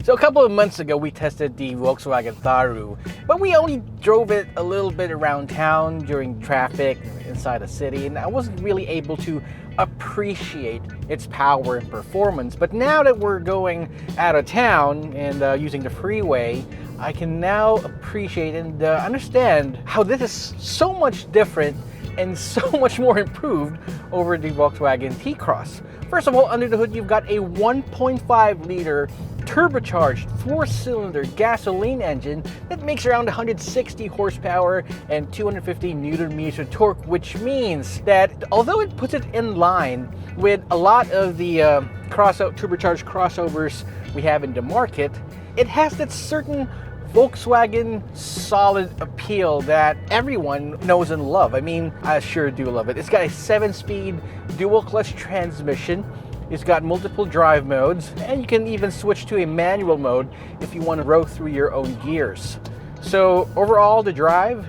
So a couple of months ago, we tested the Volkswagen Tharu, but we only drove it a little bit around town during traffic inside the city, and I wasn't really able to appreciate its power and performance. But now that we're going out of town and using the freeway, I can now appreciate and understand how this is so much different and so much more improved over the Volkswagen T-Cross. First of all, under the hood, you've got a 1.5 liter turbocharged 4-cylinder gasoline engine that makes around 160 horsepower and 250 newton meters of torque, which means that although it puts it in line with a lot of the turbocharged crossovers we have in the market, it has that certain Volkswagen solid appeal that everyone knows and love. I mean, I sure do love it. It's got a 7-speed dual clutch transmission. It's got multiple drive modes, and you can even switch to a manual mode if you want to row through your own gears. So overall, the drive,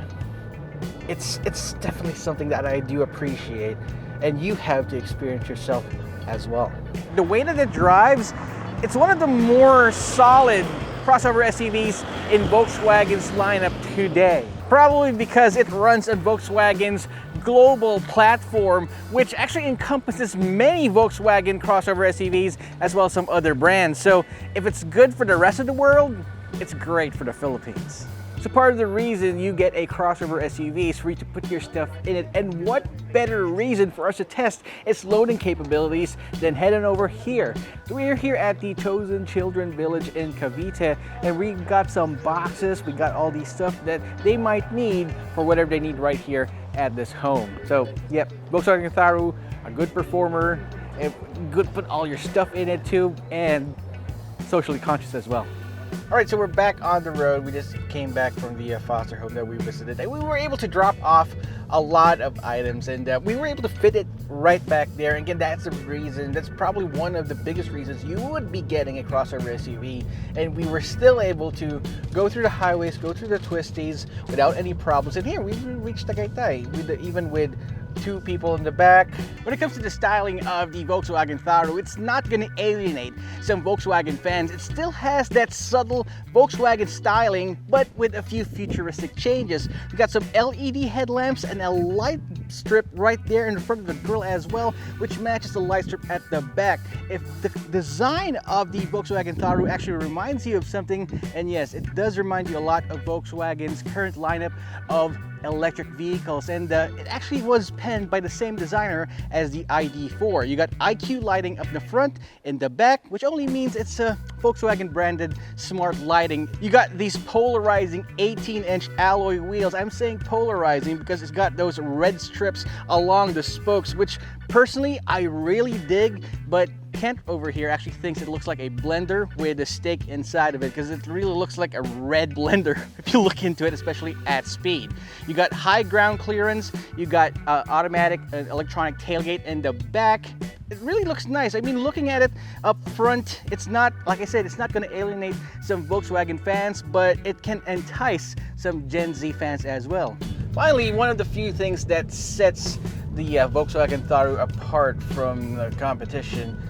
it's definitely something that I do appreciate, and you have to experience yourself as well. The way that it drives, it's one of the more solid crossover SUVs in Volkswagen's lineup today. Probably because it runs on Volkswagen's global platform, which actually encompasses many Volkswagen crossover SUVs as well as some other brands. So if it's good for the rest of the world, it's great for the Philippines. So part of the reason you get a crossover SUV is for you to put your stuff in it. And what better reason for us to test its loading capabilities than heading over here. So we're here at the Chosen Children Village in Cavite, and we got some boxes. We got all these stuff that they might need for whatever they need right here at this home. So yep, Volkswagen Tharu, a good performer, and good put all your stuff in it too, and socially conscious as well. All right, so we're back on the road. We just came back from the foster home that we visited, and we were able to drop off a lot of items, and we were able to fit it right back there. And again, that's the reason, that's probably one of the biggest reasons you would be getting a crossover SUV, and we were still able to go through the highways, go through the twisties without any problems. And here, we reached Tagaytay, even with 2 people in the back. When it comes to the styling of the Volkswagen Tharu, it's not going to alienate some Volkswagen fans. It still has that subtle Volkswagen styling, but with a few futuristic changes. We got some LED headlamps and a light strip right there in the front of the grille as well, which matches the light strip at the back. If the design of the Volkswagen Tharu actually reminds you of something, and yes, it does remind you a lot of Volkswagen's current lineup of electric vehicles, and it actually was penned by the same designer as the ID4. You got IQ lighting up the front and the back, which only means it's a Volkswagen branded smart lighting. You got these polarizing 18-inch alloy wheels. I'm saying polarizing because it's got those red strips along the spokes, which personally I really dig, but Kent over here actually thinks it looks like a blender with a steak inside of it, because it really looks like a red blender if you look into it, especially at speed. You got high ground clearance, you got automatic electronic tailgate in the back. It really looks nice. I mean, looking at it up front, it's not, like I said, it's not going to alienate some Volkswagen fans, but it can entice some Gen Z fans as well. Finally, one of the few things that sets the Volkswagen Tharu apart from the competition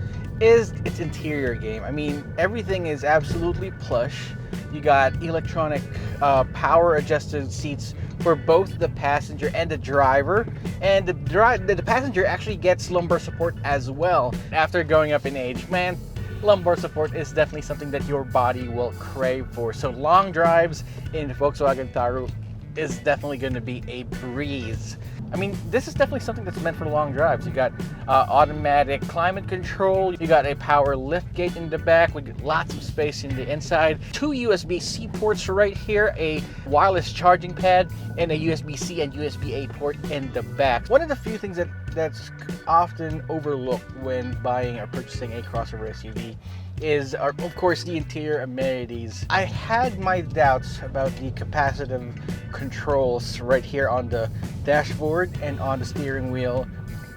is its interior game. I mean, everything is absolutely plush. You got electronic power adjusted seats for both the passenger and the driver, and the passenger actually gets lumbar support as well. After going up in age, man, lumbar support is definitely something that your body will crave for. So long drives in the Volkswagen Tharu is definitely going to be a breeze. I mean, this is definitely something that's meant for long drives. You got automatic climate control. You got a power lift gate in the back with lots of space in the inside. 2 USB-C ports right here, a wireless charging pad, and a USB-C and USB-A port in the back. One of the few things that's often overlooked when buying or purchasing a crossover SUV is, of course, the interior amenities. I had my doubts about the capacitive controls right here on the dashboard and on the steering wheel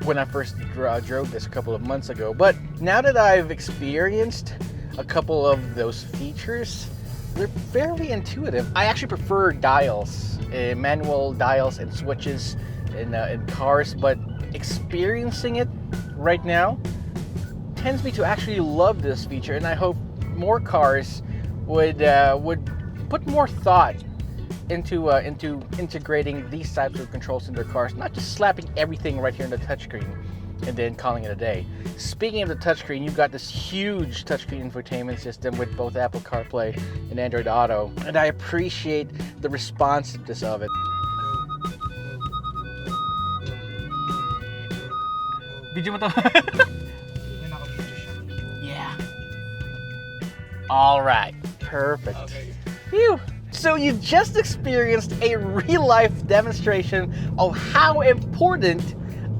when I first drove this a couple of months ago. But now that I've experienced a couple of those features, they're fairly intuitive. I actually prefer dials, manual dials and switches in cars, but experiencing it right now tends me to actually love this feature, and I hope more cars would put more thought into integrating these types of controls in their cars, not just slapping everything right here in the touchscreen and then calling it a day. Speaking of the touchscreen, you've got this huge touchscreen infotainment system with both Apple CarPlay and Android Auto, and I appreciate the responsiveness of it. Video mo to? Yeah. All right. Perfect. Okay. Phew. So you just experienced a real-life demonstration of how important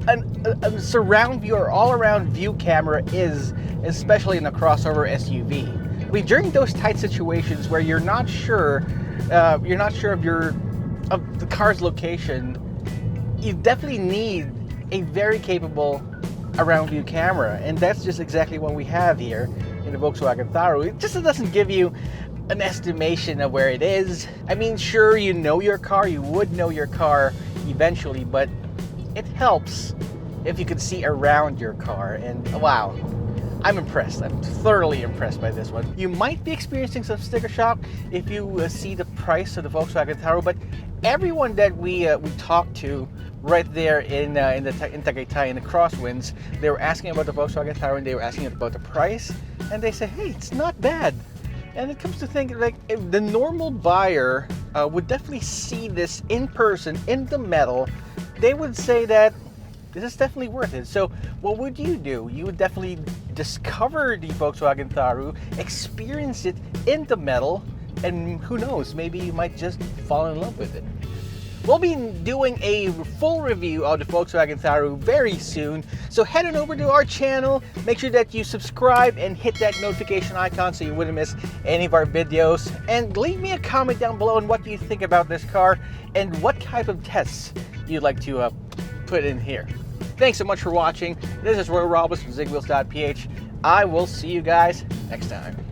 a surround view or all-around view camera is, especially in a crossover SUV. I mean, during those tight situations where you're not sure of the car's location, you definitely need a very capable around view camera, and that's just exactly what we have here in the Volkswagen Tharu. It just doesn't give you an estimation of where it is. I mean, sure, you know your car, you would know your car eventually, but it helps if you could see around your car. And wow, I'm impressed. I'm thoroughly impressed by this one. You might be experiencing some sticker shock if you see the price of the Volkswagen Tharu, but everyone that we talked to right there in Tagaytay in the crosswinds, they were asking about the Volkswagen Tharu and they were asking about the price, and they said, hey, it's not bad. And it comes to think, like, if the normal buyer would definitely see this in person, in the metal, they would say that this is definitely worth it. So what would you do? You would definitely discover the Volkswagen Tharu, experience it in the metal, and who knows, maybe you might just fall in love with it. We'll be doing a full review of the Volkswagen Tharu very soon, so head on over to our channel, make sure that you subscribe and hit that notification icon so you wouldn't miss any of our videos, and leave me a comment down below on what you think about this car and what type of tests you'd like to put in here. Thanks so much for watching. This is Roy Robles from Zigwheels.Ph. I will see you guys next time.